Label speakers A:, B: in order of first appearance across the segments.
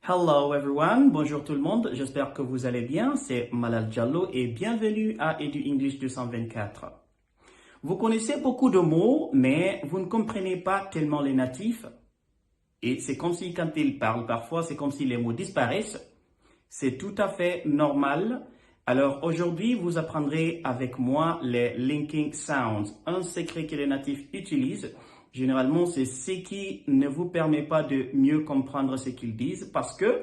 A: Hello everyone, bonjour tout le monde, j'espère que vous allez bien, c'est Malal Diallo et bienvenue à Edu English 224. Vous connaissez beaucoup de mots, mais vous ne comprenez pas tellement les natifs et c'est comme si quand ils parlent, parfois c'est comme si les mots disparaissent. C'est tout à fait normal. Alors aujourd'hui, vous apprendrez avec moi les linking sounds, un secret que les natifs utilisent. Généralement, c'est ce qui ne vous permet pas de mieux comprendre ce qu'ils disent parce que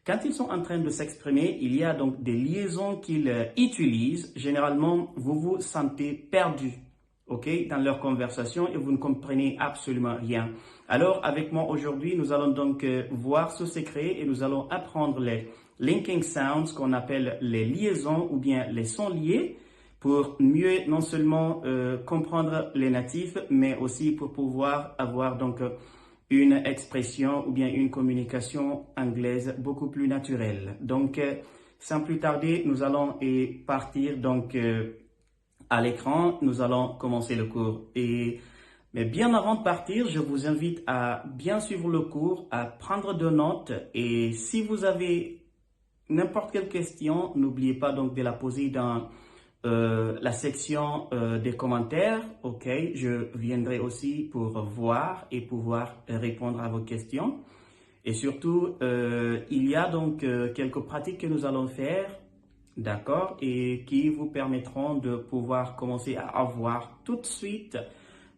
A: quand ils sont en train de s'exprimer, il y a donc des liaisons qu'ils utilisent. Généralement, vous vous sentez perdu, ok, dans leur conversation et vous ne comprenez absolument rien. Alors, avec moi aujourd'hui, nous allons donc voir ce secret et nous allons apprendre les linking sounds qu'on appelle les liaisons ou bien les sons liés pour mieux non seulement comprendre les natifs, mais aussi pour pouvoir avoir donc une expression ou bien une communication anglaise beaucoup plus naturelle. Donc, sans plus tarder, nous allons partir donc à l'écran. Nous allons commencer le cours. Mais bien avant de partir, je vous invite à bien suivre le cours, à prendre de notes et si vous avez n'importe quelle question, n'oubliez pas donc de la poser dans la section des commentaires. Ok, je viendrai aussi pour voir et pouvoir répondre à vos questions. Et surtout, il y a donc quelques pratiques que nous allons faire, d'accord, et qui vous permettront de pouvoir commencer à avoir tout de suite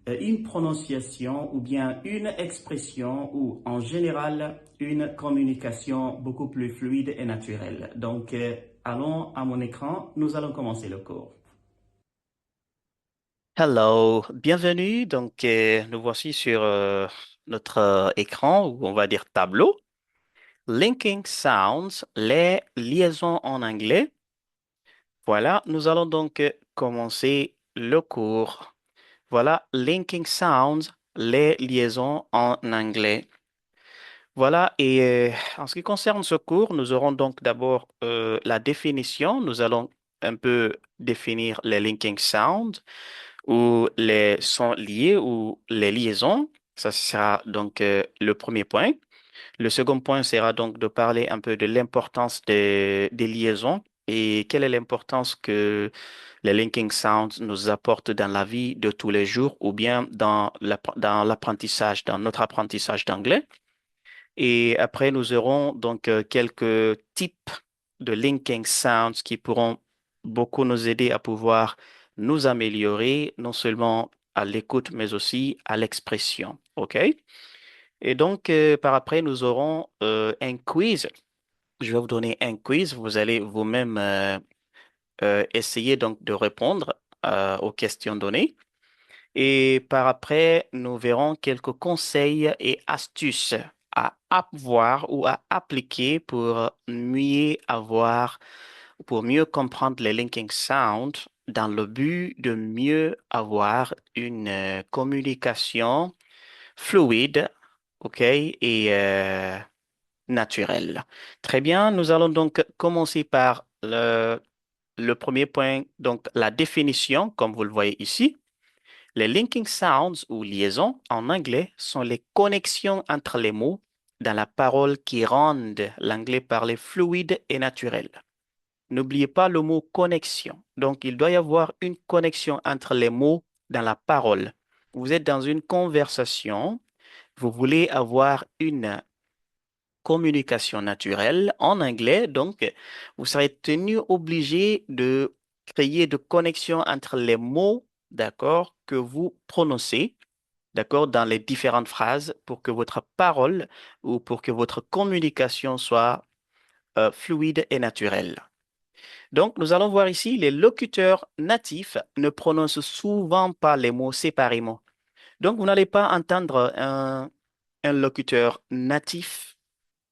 A: une prononciation ou bien une expression ou en général une communication beaucoup plus fluide et naturelle. Donc, allons à mon écran, nous allons commencer le cours.
B: Hello, bienvenue. Nous voici sur notre écran, ou on va dire tableau. Linking Sounds, les liaisons en anglais. Voilà, nous allons commencer le cours. Voilà, Linking Sounds, les liaisons en anglais. Voilà, en ce qui concerne ce cours, nous aurons donc d'abord la définition. Nous allons un peu définir les linking sounds ou les sons liés ou les liaisons. Ça sera le premier point. Le second point sera donc de parler un peu de l'importance des liaisons et quelle est l'importance que les linking sounds nous apportent dans la vie de tous les jours ou bien dans l'apprentissage, dans notre apprentissage d'anglais. Et après, nous aurons quelques types de linking sounds qui pourront beaucoup nous aider à pouvoir nous améliorer, non seulement à l'écoute, mais aussi à l'expression. OK? Et par après, nous aurons un quiz. Je vais vous donner un quiz. Vous allez vous-même essayer donc de répondre aux questions données. Et par après, nous verrons quelques conseils et astuces à avoir ou à appliquer pour mieux comprendre les linking sounds dans le but de mieux avoir une communication fluide, OK, et naturelle. Très bien, nous allons donc commencer par le premier point, donc la définition, comme vous le voyez ici. Les linking sounds ou liaisons en anglais sont les connexions entre les mots dans la parole qui rendent l'anglais parlé fluide et naturel. N'oubliez pas le mot connexion. Donc, il doit y avoir une connexion entre les mots dans la parole. Vous êtes dans une conversation, vous voulez avoir une communication naturelle en anglais, donc vous serez tenu obligé de créer de connexions entre les mots, d'accord, que vous prononcez, d'accord, dans les différentes phrases pour que votre parole ou pour que votre communication soit fluide et naturelle. Donc, nous allons voir ici, les locuteurs natifs ne prononcent souvent pas les mots séparément. Donc, vous n'allez pas entendre un locuteur natif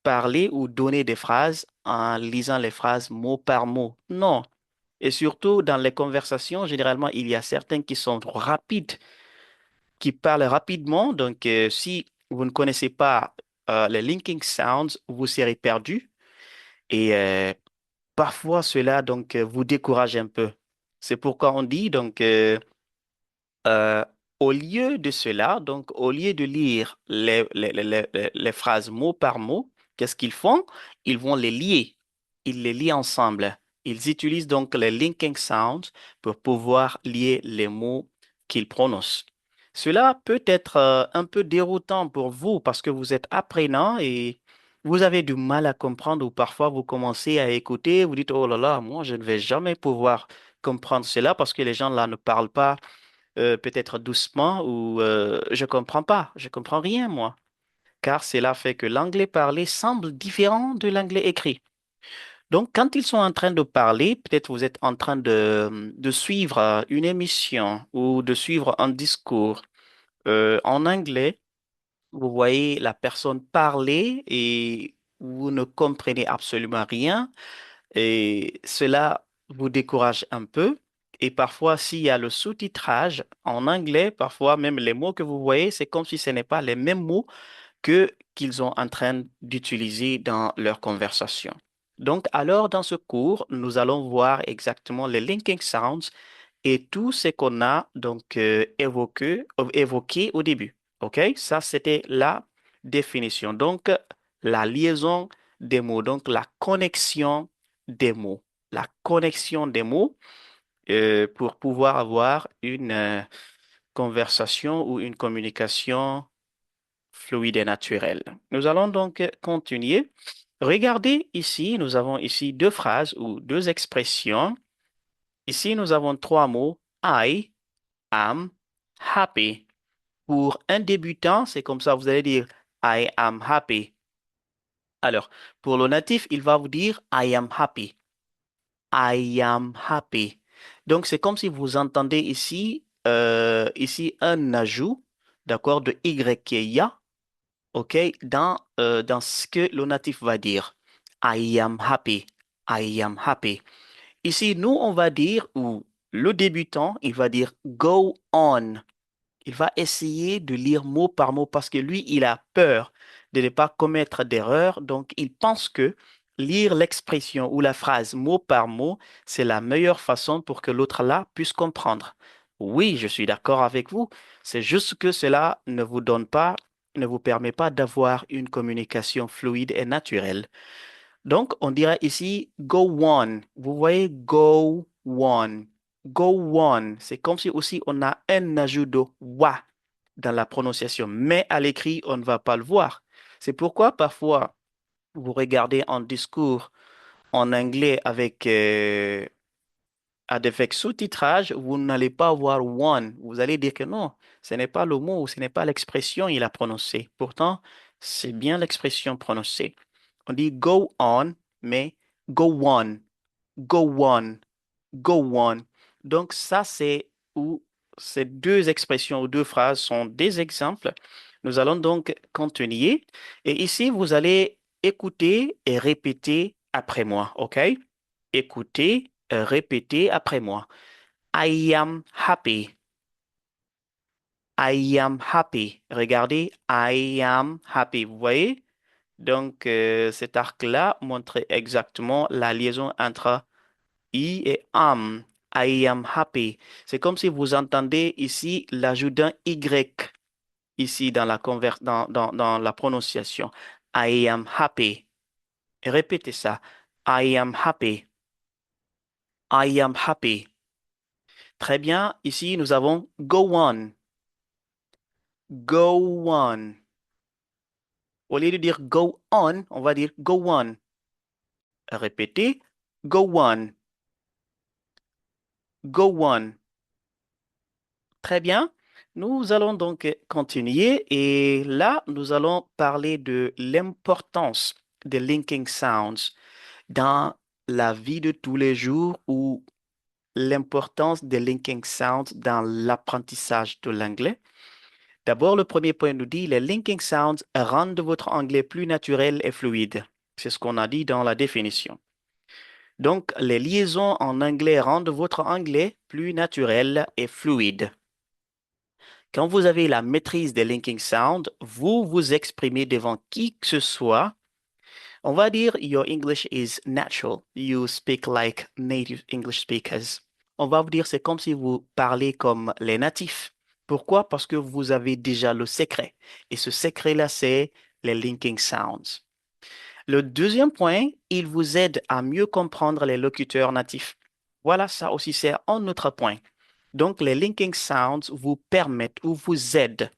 B: parler ou donner des phrases en lisant les phrases mot par mot. Non. Et surtout, dans les conversations, généralement, il y a certains qui sont rapides, qui parlent rapidement. Si vous ne connaissez pas les linking sounds, vous serez perdu. Et parfois, cela vous décourage un peu. C'est pourquoi on dit euh, au lieu de cela, donc au lieu de lire les phrases mot par mot, Qu'est-ce qu'ils font? Ils vont les lier. Ils les lient ensemble. Ils utilisent donc les linking sounds pour pouvoir lier les mots qu'ils prononcent. Cela peut être un peu déroutant pour vous parce que vous êtes apprenant et vous avez du mal à comprendre ou parfois vous commencez à écouter, vous dites, oh là là, moi je ne vais jamais pouvoir comprendre cela parce que les gens là ne parlent pas peut-être doucement ou je comprends rien moi, car cela fait que l'anglais parlé semble différent de l'anglais écrit. Donc, quand ils sont en train de parler, peut-être vous êtes en train de suivre une émission ou de suivre un discours en anglais, vous voyez la personne parler et vous ne comprenez absolument rien et cela vous décourage un peu. Et parfois, s'il y a le sous-titrage en anglais, parfois même les mots que vous voyez, c'est comme si ce n'est pas les mêmes mots que qu'ils sont en train d'utiliser dans leur conversation. Donc, alors, dans ce cours, nous allons voir exactement les linking sounds et tout ce qu'on a donc évoqué au début. OK? Ça, c'était la définition. Donc, la liaison des mots, donc la connexion des mots. La connexion des mots pour pouvoir avoir une conversation ou une communication fluide et naturelle. Nous allons donc continuer. Regardez ici, nous avons ici deux phrases ou deux expressions. Ici, nous avons trois mots. I am happy. Pour un débutant, c'est comme ça, vous allez dire I am happy. Alors, pour le natif, il va vous dire I am happy. I am happy. Donc, c'est comme si vous entendez ici un ajout, d'accord, de Y qui est ya, OK, dans ce que le natif va dire. I am happy. I am happy. Ici, nous, on va dire, ou le débutant, il va dire go on. Il va essayer de lire mot par mot parce que lui, il a peur de ne pas commettre d'erreur. Donc, il pense que lire l'expression ou la phrase mot par mot, c'est la meilleure façon pour que l'autre là puisse comprendre. Oui, je suis d'accord avec vous. C'est juste que cela ne vous permet pas d'avoir une communication fluide et naturelle. Donc, on dirait ici go on. Vous voyez go on. Go on. C'est comme si aussi on a un ajout de wa dans la prononciation, mais à l'écrit, on ne va pas le voir. C'est pourquoi parfois, vous regardez un discours en anglais avec sous-titrage, vous n'allez pas voir one. Vous allez dire que non, ce n'est pas le mot, ou ce n'est pas l'expression il a prononcé. Pourtant, c'est bien l'expression prononcée. On dit go on, mais go on, go on, go on. Donc ça, c'est où ces deux expressions ou deux phrases sont des exemples. Nous allons donc continuer. Et ici, vous allez écouter et répéter après moi, OK? Écoutez, répétez après moi. I am happy. I am happy. Regardez, I am happy. Vous voyez? Donc, cet arc-là montre exactement la liaison entre I et am. I am happy. C'est comme si vous entendez ici l'ajout d'un Y ici dans dans la prononciation. I am happy. Répétez ça. I am happy. I am happy. Très bien. Ici, nous avons go on. Go on. Au lieu de dire go on, on va dire go on. Répétez. Go on. Go on. Très bien. Nous allons donc continuer et là, nous allons parler de l'importance des linking sounds dans la vie de tous les jours ou l'importance des linking sounds dans l'apprentissage de l'anglais. D'abord, le premier point nous dit les linking sounds rendent votre anglais plus naturel et fluide. C'est ce qu'on a dit dans la définition. Donc, les liaisons en anglais rendent votre anglais plus naturel et fluide. Quand vous avez la maîtrise des linking sounds, vous vous exprimez devant qui que ce soit. On va dire your English is natural. You speak like native English speakers. On va vous dire c'est comme si vous parlez comme les natifs. Pourquoi? Parce que vous avez déjà le secret. Et ce secret-là, c'est les linking sounds. Le deuxième point, il vous aide à mieux comprendre les locuteurs natifs. Voilà, ça aussi, c'est un autre point. Donc, les linking sounds vous permettent ou vous aident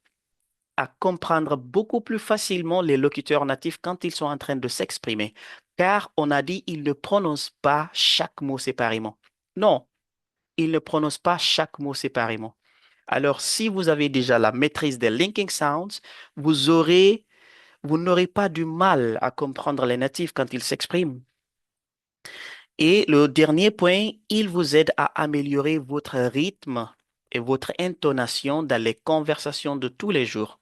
B: à comprendre beaucoup plus facilement les locuteurs natifs quand ils sont en train de s'exprimer. Car on a dit, ils ne prononcent pas chaque mot séparément. Non, ils ne prononcent pas chaque mot séparément. Alors, si vous avez déjà la maîtrise des linking sounds, vous n'aurez pas du mal à comprendre les natifs quand ils s'expriment. Et le dernier point, il vous aide à améliorer votre rythme et votre intonation dans les conversations de tous les jours.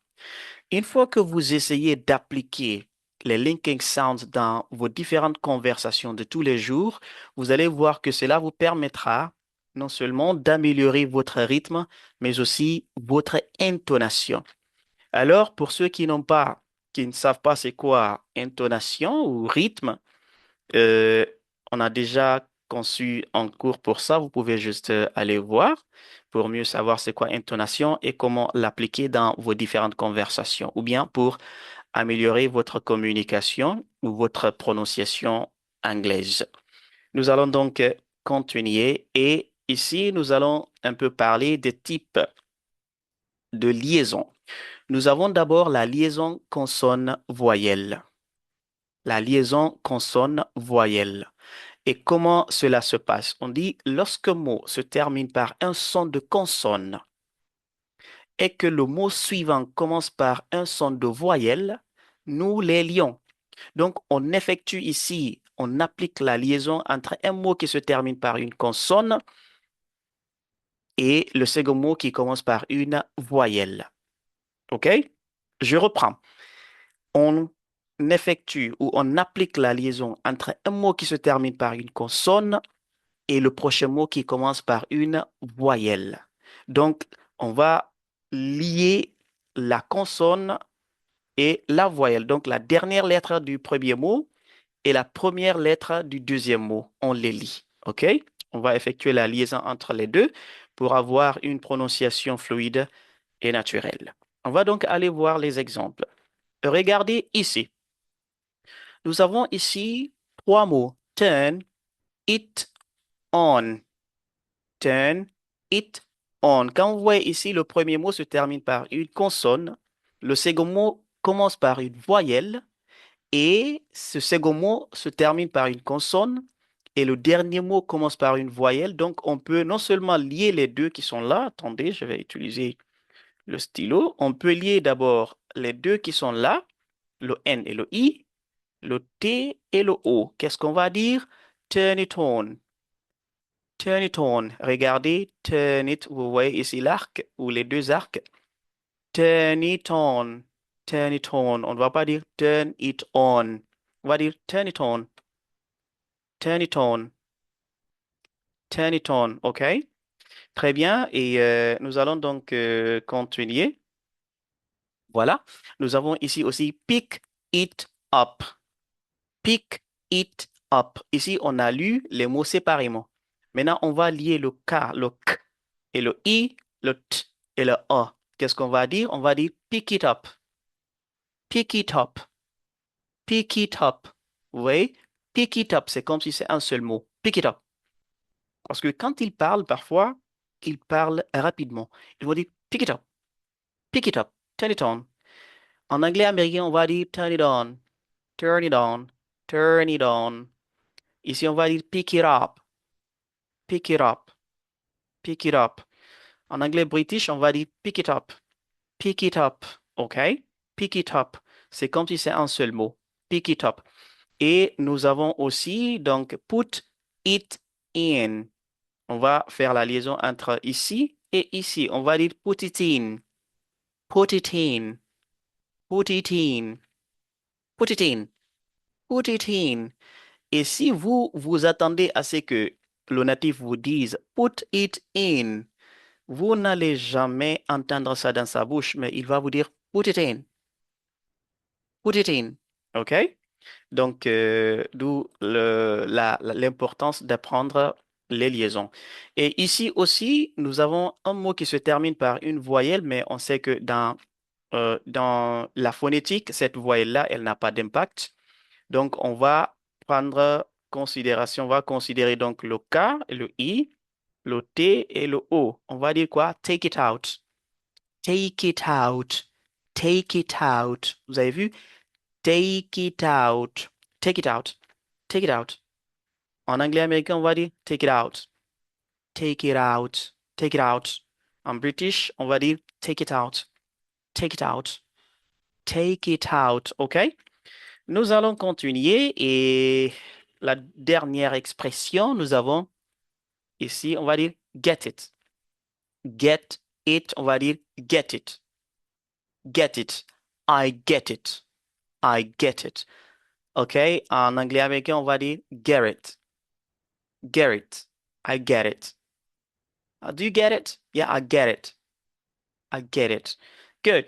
B: Une fois que vous essayez d'appliquer les linking sounds dans vos différentes conversations de tous les jours, vous allez voir que cela vous permettra non seulement d'améliorer votre rythme, mais aussi votre intonation. Alors, pour ceux qui ne savent pas c'est quoi intonation ou rythme, euh, on a déjà conçu un cours pour ça. Vous pouvez juste aller voir pour mieux savoir c'est quoi intonation et comment l'appliquer dans vos différentes conversations ou bien pour améliorer votre communication ou votre prononciation anglaise. Nous allons donc continuer et ici, nous allons un peu parler des types de liaison. Nous avons d'abord la liaison consonne-voyelle. La liaison consonne-voyelle. Et comment cela se passe? On dit lorsque un mot se termine par un son de consonne et que le mot suivant commence par un son de voyelle, nous les lions. Donc, on effectue ici, on applique la liaison entre un mot qui se termine par une consonne et le second mot qui commence par une voyelle. OK? Je reprends. On effectue ou on applique la liaison entre un mot qui se termine par une consonne et le prochain mot qui commence par une voyelle. Donc, on va lier la consonne et la voyelle. Donc, la dernière lettre du premier mot et la première lettre du deuxième mot, on les lie. OK? On va effectuer la liaison entre les deux pour avoir une prononciation fluide et naturelle. On va donc aller voir les exemples. Regardez ici. Nous avons ici trois mots. Turn it on. Turn it on. Quand vous voyez ici, le premier mot se termine par une consonne, le second mot commence par une voyelle et ce second mot se termine par une consonne et le dernier mot commence par une voyelle. Donc, on peut non seulement lier les deux qui sont là. Attendez, je vais utiliser le stylo. On peut lier d'abord les deux qui sont là, le N et le I, le T et le O. Qu'est-ce qu'on va dire? Turn it on. Turn it on. Regardez, turn it. Vous voyez ici l'arc ou les deux arcs. Turn it on. Turn it on. On ne va pas dire turn it on. On va dire turn it on. Turn it on. Turn it on. OK? Très bien. Et nous allons donc continuer. Voilà. Nous avons ici aussi pick it up. Pick it up. Ici, on a lu les mots séparément. Maintenant, on va lier le K, le K et le I, le T et le A. Qu'est-ce qu'on va dire? On va dire pick it up. Pick it up. Pick it up. Vous voyez? Pick it up, c'est comme si c'est un seul mot. Pick it up. Parce que quand ils parlent, parfois, ils parlent rapidement. Ils vont dire pick it up. Pick it up. Turn it on. En anglais américain, on va dire turn it on. Turn it on. Turn it on. Ici, on va dire pick it up. Pick it up. Pick it up. En anglais british, on va dire pick it up. Pick it up. OK? Pick it up. C'est comme si c'est un seul mot. Pick it up. Et nous avons aussi, donc, put it in. On va faire la liaison entre ici et ici. On va dire put it in. Put it in. Put it in. Put it in. Put it in. Et si vous vous attendez à ce que le natif vous dise put it in, vous n'allez jamais entendre ça dans sa bouche, mais il va vous dire put it in. Put it in. OK? Donc, d'où l'importance d'apprendre les liaisons. Et ici aussi, nous avons un mot qui se termine par une voyelle, mais on sait que dans la phonétique, cette voyelle-là, elle n'a pas d'impact. Donc, on va prendre considération, on va considérer donc le K et le I, le T et le O. On va dire quoi? Take it out. Take it out. Take it out. Vous avez vu? Take it out. Take it out. Take it out. En anglais américain, on va dire take it out. Take it out. Take it out. En british, on va dire take it out. Take it out. Take it out. OK? Nous allons continuer et la dernière expression, nous avons ici, on va dire get it. Get it, on va dire get it. Get it. I get it. I get it. OK? En anglais américain, on va dire get it. Get it. I get it. Do you get it? Yeah, I get it. I get it. Good.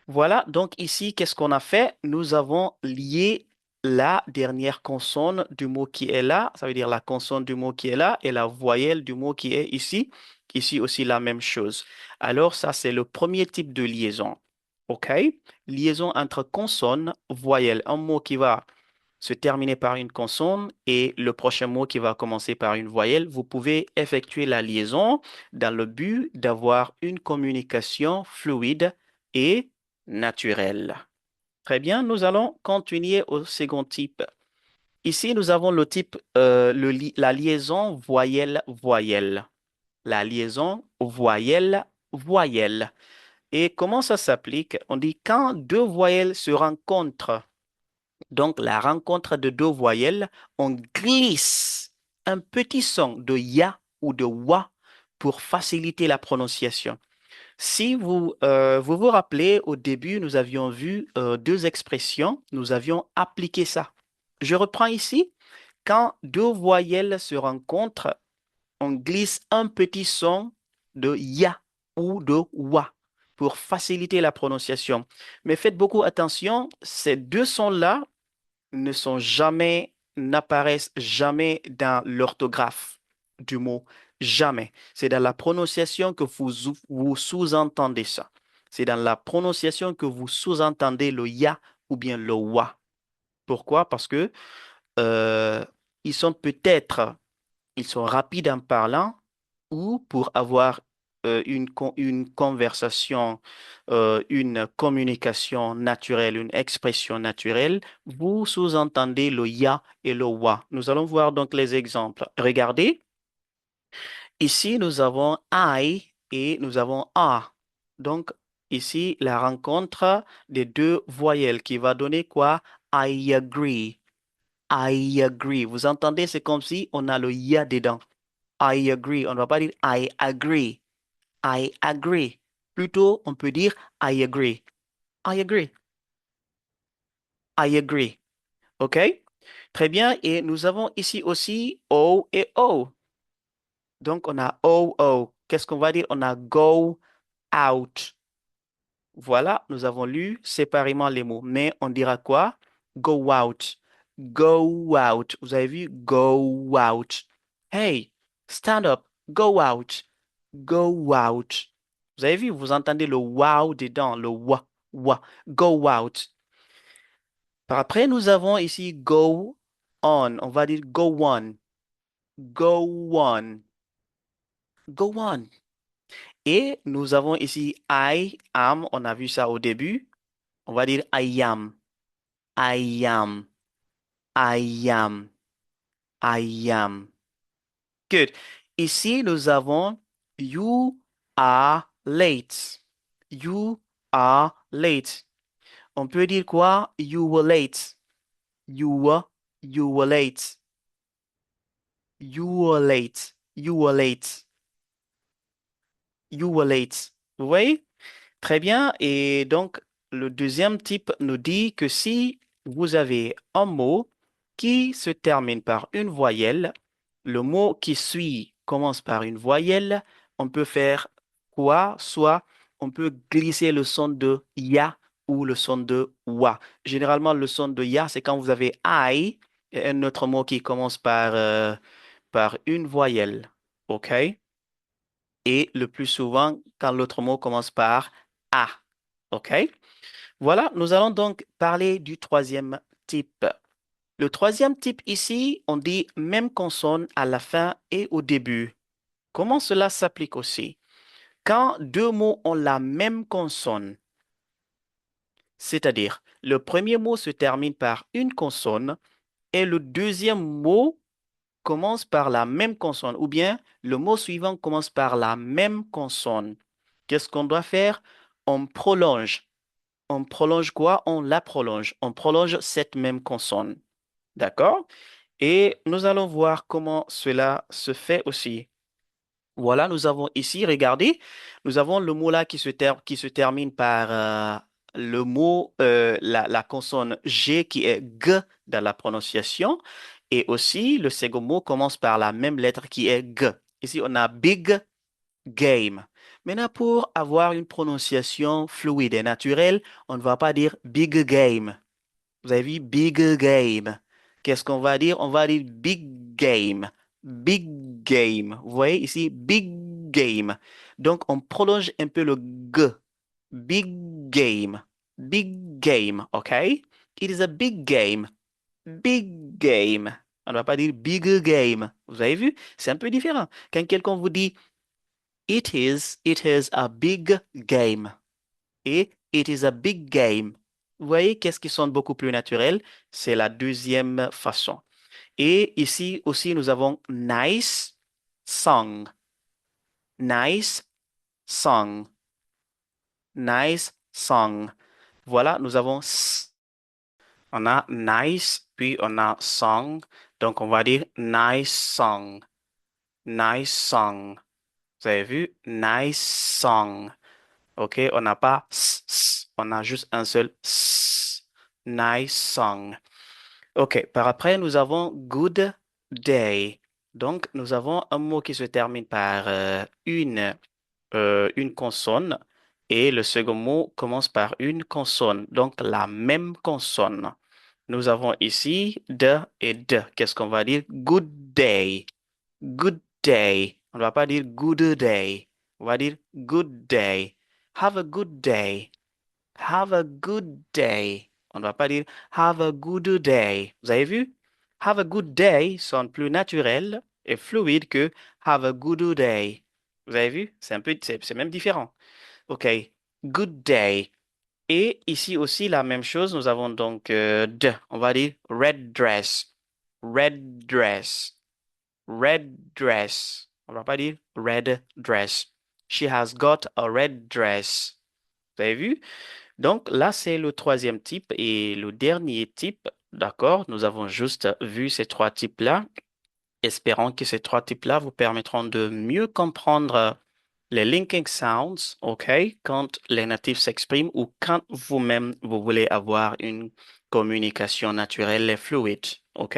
B: Voilà, donc ici, qu'est-ce qu'on a fait? Nous avons lié la dernière consonne du mot qui est là, ça veut dire la consonne du mot qui est là et la voyelle du mot qui est ici. Ici aussi la même chose. Alors ça, c'est le premier type de liaison. OK? Liaison entre consonne, voyelle. Un mot qui va se terminer par une consonne et le prochain mot qui va commencer par une voyelle. Vous pouvez effectuer la liaison dans le but d'avoir une communication fluide et naturelle. Très bien, nous allons continuer au second type. Ici, nous avons le type, la liaison voyelle-voyelle. La liaison voyelle-voyelle. Et comment ça s'applique? On dit quand deux voyelles se rencontrent, donc la rencontre de deux voyelles, on glisse un petit son de ya ou de wa pour faciliter la prononciation. Si vous vous rappelez, au début, nous avions vu deux expressions, nous avions appliqué ça. Je reprends ici. Quand deux voyelles se rencontrent, on glisse un petit son de ya ou de wa pour faciliter la prononciation. Mais faites beaucoup attention, ces deux sons-là n'apparaissent jamais dans l'orthographe du mot. Jamais. C'est dans la prononciation que vous sous-entendez ça. C'est dans la prononciation que vous sous-entendez le ya ou bien le wa. Pourquoi? Parce que euh, ils sont peut-être ils sont rapides en parlant ou pour avoir une conversation, une communication naturelle, une expression naturelle, vous sous-entendez le ya et le wa. Nous allons voir donc les exemples. Regardez, ici nous avons I et nous avons a. Donc ici la rencontre des deux voyelles qui va donner quoi? I agree. I agree. Vous entendez, c'est comme si on a le ya dedans. I agree. On ne va pas dire I agree. I agree. Plutôt, on peut dire I agree. I agree. I agree. OK? Très bien. Et nous avons ici aussi O et O. Donc, on a O, O. Qu'est-ce qu'on va dire? On a go out. Voilà, nous avons lu séparément les mots. Mais on dira quoi? Go out. Go out. Vous avez vu? Go out. Hey, stand up. Go out. Go out. Vous avez vu? Vous entendez le wow dedans, le wa, wa. Go out. Par après, nous avons ici go on. On va dire go on. Go on. Go on. Et nous avons ici I am. On a vu ça au début. On va dire I am. I am. I am. I am. Good. Ici, nous avons you are late. You are late. On peut dire quoi? You were late. You were late. You were late. You were late. You were late. Vous voyez? Très bien. Et donc, le deuxième type nous dit que si vous avez un mot qui se termine par une voyelle, le mot qui suit commence par une voyelle, on peut faire quoi? Soit on peut glisser le son de ya ou le son de wa. Généralement, le son de ya, c'est quand vous avez I et un autre mot qui commence par une voyelle. OK? Et le plus souvent, quand l'autre mot commence par A. OK? Voilà, nous allons donc parler du troisième type. Le troisième type ici, on dit même consonne à la fin et au début. Comment cela s'applique aussi? Quand deux mots ont la même consonne, c'est-à-dire le premier mot se termine par une consonne et le deuxième mot commence par la même consonne, ou bien le mot suivant commence par la même consonne. Qu'est-ce qu'on doit faire? On prolonge. On prolonge quoi? On la prolonge. On prolonge cette même consonne. D'accord? Et nous allons voir comment cela se fait aussi. Voilà, nous avons ici, regardez, nous avons le mot là qui se termine par le mot, la consonne G qui est G dans la prononciation. Et aussi, le second mot commence par la même lettre qui est G. Ici, on a big game. Maintenant, pour avoir une prononciation fluide et naturelle, on ne va pas dire big game. Vous avez vu big game. Qu'est-ce qu'on va dire? On va dire big game. Big game. Vous voyez ici, big game. Donc, on prolonge un peu le G. Big game. Big game. OK? It is a big game. Big game. On ne va pas dire big game. Vous avez vu? C'est un peu différent. Quand quelqu'un vous dit it is a big game et it is a big game. Vous voyez qu'est-ce qui sonne beaucoup plus naturel? C'est la deuxième façon. Et ici aussi, nous avons nice song. Nice song. Nice song. Voilà, nous avons on a nice, puis on a song. Donc, on va dire nice song. Nice song. Vous avez vu? Nice song. OK, on n'a pas on a juste un seul s. Nice song. OK, par après, nous avons good day. Donc, nous avons un mot qui se termine par une consonne et le second mot commence par une consonne. Donc, la même consonne. Nous avons ici de et de. Qu'est-ce qu'on va dire? Good day. Good day. On ne va pas dire good day. On va dire good day. Have a good day. Have a good day. On ne va pas dire have a good day. Vous avez vu? Have a good day sonne plus naturel et fluide que have a good day. Vous avez vu? C'est même différent. OK. Good day. Et ici aussi, la même chose, nous avons donc de. On va dire red dress. Red dress. Red dress. On va pas dire red dress. She has got a red dress. Vous avez vu? Donc là, c'est le troisième type et le dernier type. D'accord? Nous avons juste vu ces trois types-là. Espérons que ces trois types-là vous permettront de mieux comprendre les linking sounds, OK, quand les natifs s'expriment ou quand vous-même vous voulez avoir une communication naturelle et fluide, OK?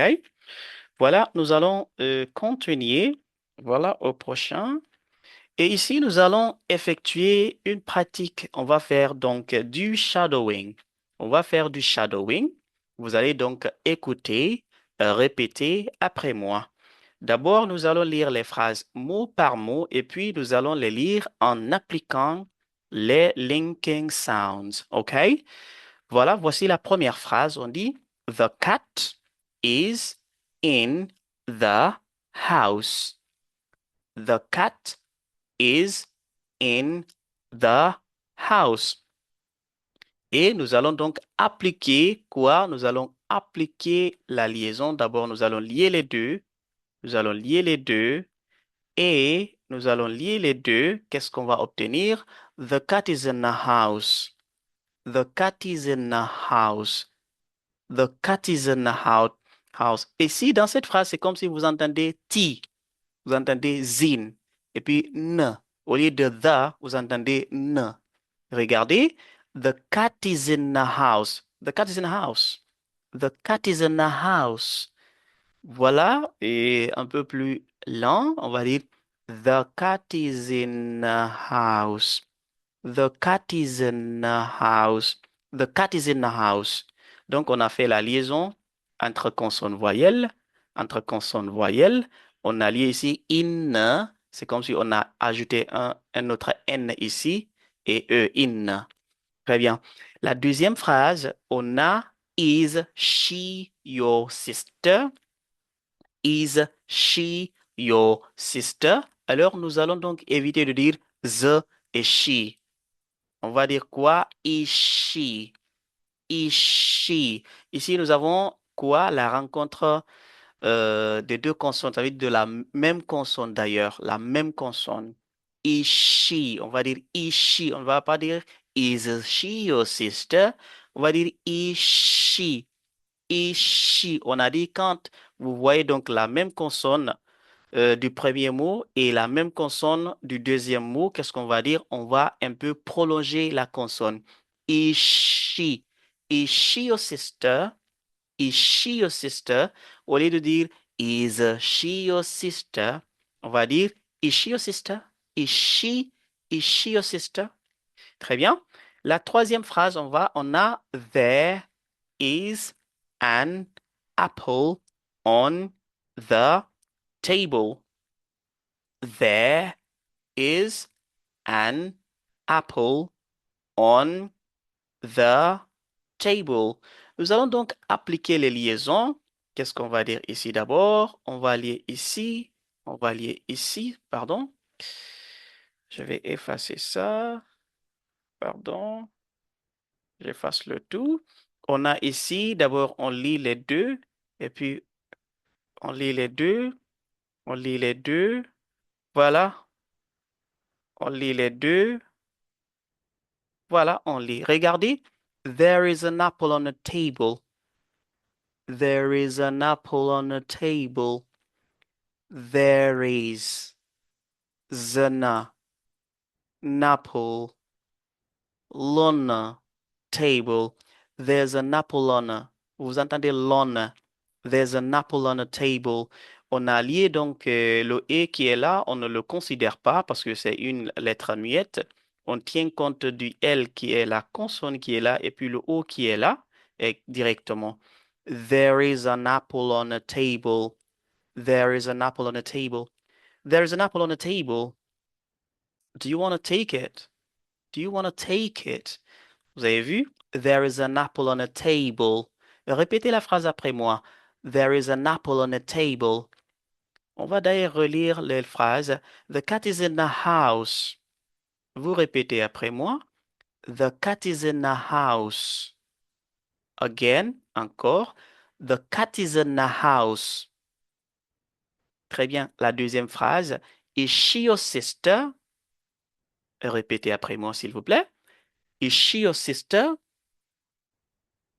B: Voilà, nous allons continuer. Voilà, au prochain. Et ici, nous allons effectuer une pratique. On va faire donc du shadowing. On va faire du shadowing. Vous allez donc écouter, répéter après moi. D'abord, nous allons lire les phrases mot par mot et puis nous allons les lire en appliquant les linking sounds. OK? Voilà, voici la première phrase. On dit The cat is in the house. The cat is in the house. Et nous allons donc appliquer quoi? Nous allons appliquer la liaison. D'abord, nous allons lier les deux. Nous allons lier les deux. Et nous allons lier les deux. Qu'est-ce qu'on va obtenir? The cat is in the house. The cat is in the house. The cat is in the house. Et si dans cette phrase, c'est comme si vous entendez ti, vous entendez zin, et puis ne. Au lieu de the, vous entendez ne. Regardez. The cat is in the house. The cat is in the house. The cat is in the house. Voilà. Et un peu plus lent, on va dire The cat is in the house. The cat is in the house. The cat is in the house. Donc, on a fait la liaison entre consonnes voyelles. Entre consonnes voyelles. On a lié ici in. C'est comme si on a ajouté un autre N ici et in. Très bien. La deuxième phrase, on a Is she your sister? Is she your sister? Alors, nous allons donc éviter de dire the et she. On va dire quoi? Is she? Is she? Ici, nous avons quoi? La rencontre des deux consonnes, ça veut dire de la même consonne d'ailleurs, la même consonne. Is she? On va dire is she. On ne va pas dire is she your sister? On va dire is she? Is she? On a dit quand vous voyez donc la même consonne du premier mot et la même consonne du deuxième mot, qu'est-ce qu'on va dire? On va un peu prolonger la consonne. Is she? Is she your sister? Is she your sister? Au lieu de dire is she your sister, on va dire is she your sister? Is she your sister? Très bien. La troisième phrase, on a there is an apple on the table. There is an apple on the table. Nous allons donc appliquer les liaisons. Qu'est-ce qu'on va dire ici d'abord? On va lier ici. On va lier ici, pardon. Je vais effacer ça. Pardon. J'efface le tout. On a ici, d'abord, on lit les deux. Et puis, on lit les deux. On lit les deux. Voilà. On lit les deux. Voilà, on lit. Regardez. There is an apple on the table. There is an apple on the table. There is an apple on a table. There's an apple on a. Vous entendez l'on. There's an apple on a table. On a lié donc le E qui est là, on ne le considère pas parce que c'est une lettre muette. On tient compte du L qui est la consonne qui est là et puis le O qui est là et directement. There is an apple on a table. There is an apple on a table. There is an apple on a table. Do you want to take it? Do you want to take it? Vous avez vu? There is an apple on a table. Répétez la phrase après moi. There is an apple on a table. On va d'ailleurs relire les phrases. The cat is in the house. Vous répétez après moi. The cat is in the house. Again, encore. The cat is in the house. Très bien. La deuxième phrase. Is she your sister? Répétez après moi, s'il vous plaît. Is she your sister?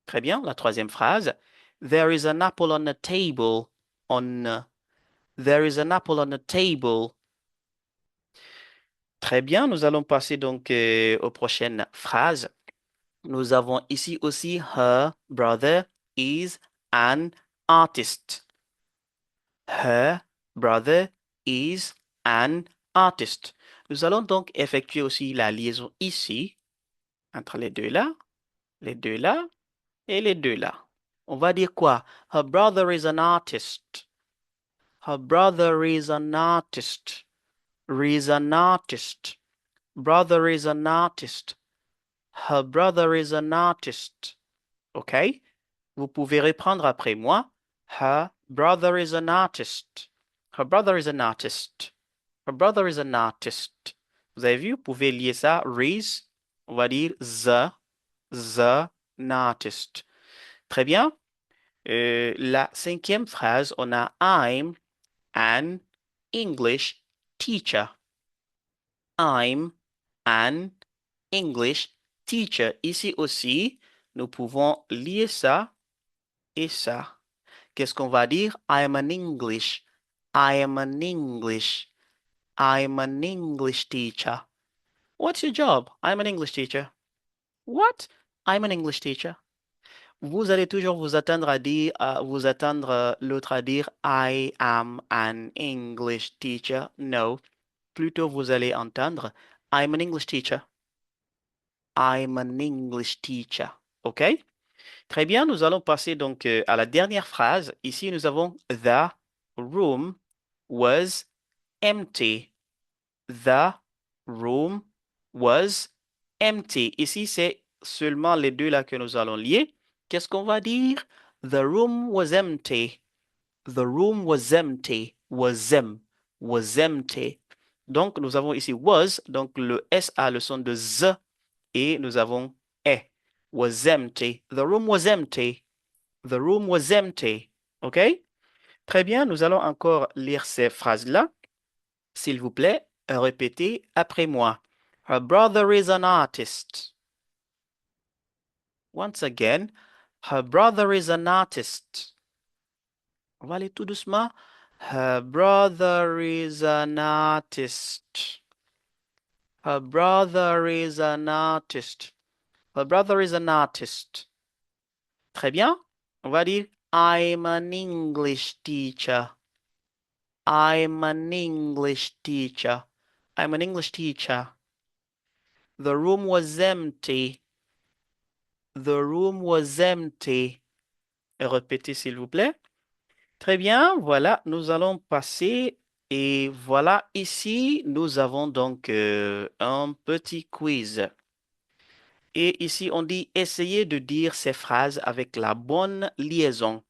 B: Très bien. La troisième phrase. There is an apple on the table. There is an apple on the table. Très bien. Nous allons passer donc aux prochaines phrases. Nous avons ici aussi her brother is an artist. Her brother is an artist. Nous allons donc effectuer aussi la liaison ici entre les deux là et les deux là. On va dire quoi? Her brother is an artist. Her brother is an artist. Is an artist. Brother is an artist. Her brother is an artist. OK? Vous pouvez reprendre après moi. Her brother is an artist. Her brother is an artist. Her brother is an artist. Vous avez vu? Vous pouvez lier ça. Is. On va dire the, an artist. Très bien. La cinquième phrase, on a I'm an English teacher. I'm an English teacher. Ici aussi, nous pouvons lier ça et ça. Qu'est-ce qu'on va dire? I am an English. I am an English. I am an English teacher. What's your job? I'm an English teacher. What? I'm an English teacher. Vous allez toujours vous attendre à dire, vous attendre l'autre à dire I am an English teacher. No. Plutôt vous allez entendre I'm an English teacher. I'm an English teacher. OK? Très bien, nous allons passer donc à la dernière phrase. Ici, nous avons the room was empty. The room was empty. Ici, c'est seulement les deux là que nous allons lier. qu'est-ce qu'on va dire? The room was empty. The room was empty. Was empty. Donc, nous avons ici was, donc le S a le son de Z et nous avons E. Was empty. The room was empty. The room was empty. OK? Très bien, nous allons encore lire ces phrases-là. S'il vous plaît, répétez après moi. Her brother is an artist. Once again, her brother is an artist. On va aller tout doucement. Her brother is an artist. Her brother is an artist. Her brother is an artist. Très bien. On va dire I'm an English teacher. I'm an English teacher. I'm an English teacher. The room was empty. The room was empty. Répétez s'il vous plaît. Très bien, voilà, nous allons passer et voilà, ici, nous avons donc un petit quiz. Et ici, on dit essayez de dire ces phrases avec la bonne liaison.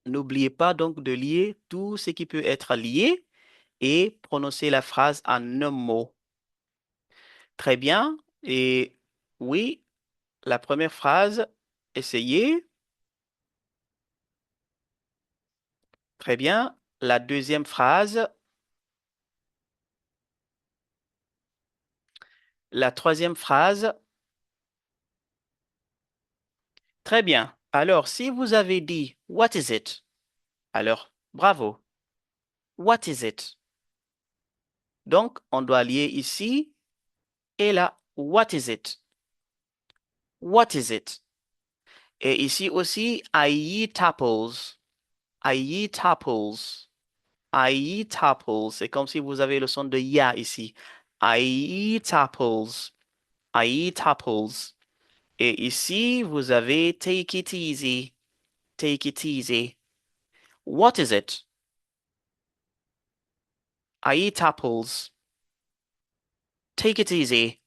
B: N'oubliez pas donc de lier tout ce qui peut être lié et prononcer la phrase en un mot. Très bien. Et oui, la première phrase, essayez. Très bien. La deuxième phrase, la troisième phrase. Très bien. Alors, si vous avez dit What is it? Alors, bravo. What is it? Donc, on doit lier ici et là. What is it? What is it? Et ici aussi, I eat apples. I eat apples. I eat apples. C'est comme si vous avez le son de ya ici. I eat apples. I eat apples. Et ici, vous avez take it easy. Take it easy. What is it? I eat apples. Take it easy.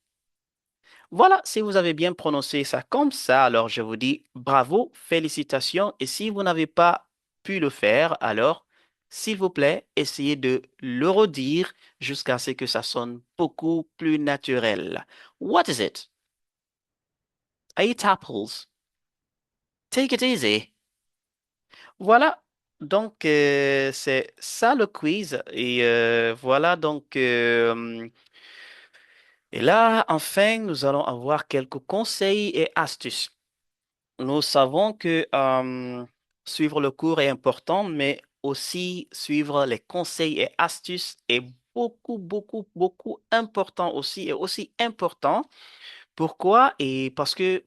B: Voilà, si vous avez bien prononcé ça comme ça, alors je vous dis bravo, félicitations. Et si vous n'avez pas pu le faire, alors, s'il vous plaît, essayez de le redire jusqu'à ce que ça sonne beaucoup plus naturel. What is it? I eat apples. Take it easy. Voilà, donc c'est ça le quiz. Et voilà donc et là, enfin, nous allons avoir quelques conseils et astuces. Nous savons que suivre le cours est important, mais aussi suivre les conseils et astuces est beaucoup, beaucoup, beaucoup important aussi et aussi important. Pourquoi? Et parce que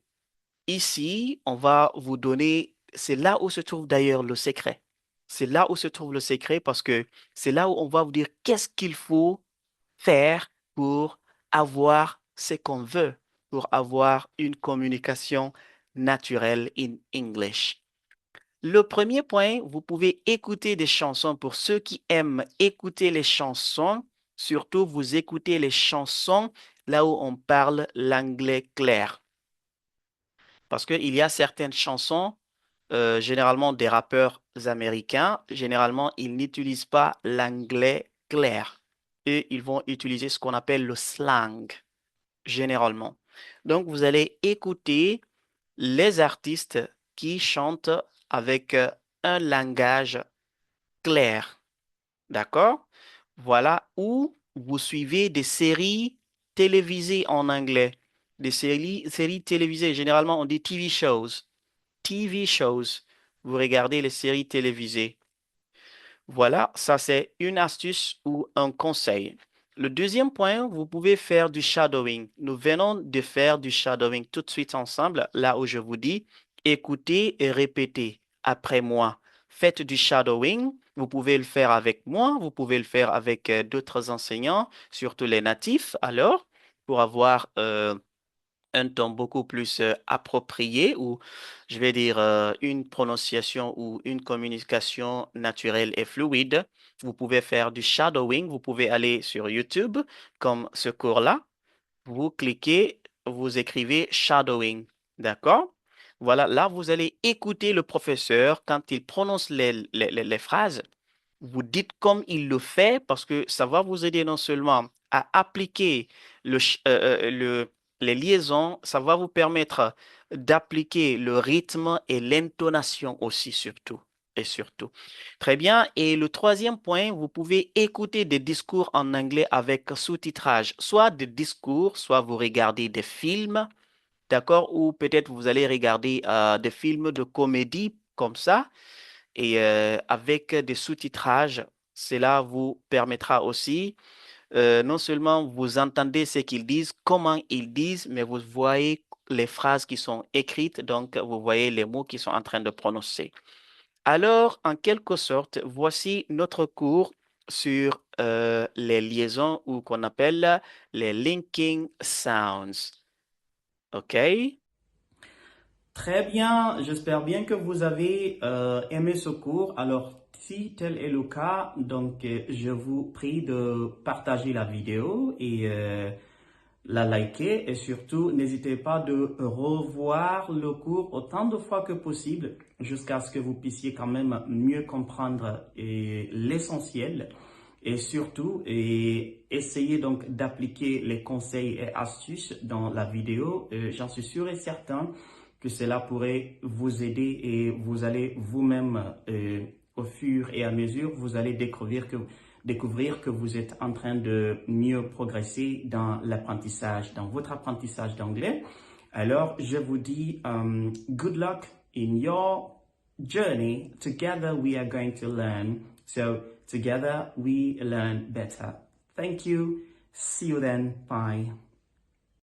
B: ici, on va vous donner, c'est là où se trouve d'ailleurs le secret. C'est là où se trouve le secret parce que c'est là où on va vous dire qu'est-ce qu'il faut faire pour avoir ce qu'on veut, pour avoir une communication naturelle in English. Le premier point, vous pouvez écouter des chansons pour ceux qui aiment écouter les chansons. Surtout, vous écoutez les chansons là où on parle l'anglais clair. Parce qu'il y a certaines chansons, généralement des rappeurs américains, généralement, ils n'utilisent pas l'anglais clair et ils vont utiliser ce qu'on appelle le slang, généralement. Donc, vous allez écouter les artistes qui chantent avec un langage clair. D'accord? Voilà où vous suivez des séries télévisées en anglais. Des séries télévisées. Généralement, on dit TV shows. TV shows. Vous regardez les séries télévisées. Voilà, ça c'est une astuce ou un conseil. Le deuxième point, vous pouvez faire du shadowing. Nous venons de faire du shadowing tout de suite ensemble, là où je vous dis, écoutez et répétez après moi. Faites du shadowing. Vous pouvez le faire avec moi, vous pouvez le faire avec d'autres enseignants, surtout les natifs, alors, pour avoir un ton beaucoup plus approprié ou je vais dire une prononciation ou une communication naturelle et fluide. Vous pouvez faire du shadowing, vous pouvez aller sur YouTube comme ce cours-là. Vous cliquez, vous écrivez shadowing. D'accord? Voilà, là, vous allez écouter le professeur quand il prononce les phrases. Vous dites comme il le fait parce que ça va vous aider non seulement à appliquer les liaisons, ça va vous permettre d'appliquer le rythme et l'intonation aussi surtout. Et surtout. Très bien. Et le troisième point, vous pouvez écouter des discours en anglais avec sous-titrage, soit des discours, soit vous regardez des films, d'accord, ou peut-être vous allez regarder des films de comédie comme ça et avec des sous-titrages, cela vous permettra aussi, non seulement vous entendez ce qu'ils disent, comment ils disent, mais vous voyez les phrases qui sont écrites, donc vous voyez les mots qui sont en train de prononcer. Alors, en quelque sorte, voici notre cours sur les liaisons ou qu'on appelle les linking sounds. OK?
A: Très bien, j'espère bien que vous avez aimé ce cours. Alors, si tel est le cas, donc je vous prie de partager la vidéo et la liker et surtout n'hésitez pas de revoir le cours autant de fois que possible jusqu'à ce que vous puissiez quand même mieux comprendre l'essentiel et surtout essayer donc d'appliquer les conseils et astuces dans la vidéo. J'en suis sûr et certain que cela pourrait vous aider et vous allez vous-même au fur et à mesure, vous allez découvrir que vous êtes en train de mieux progresser dans l'apprentissage, dans votre apprentissage d'anglais. Alors, je vous dis good luck in your journey. Together we are going to learn. So, together we learn better. Thank you. See you then. Bye.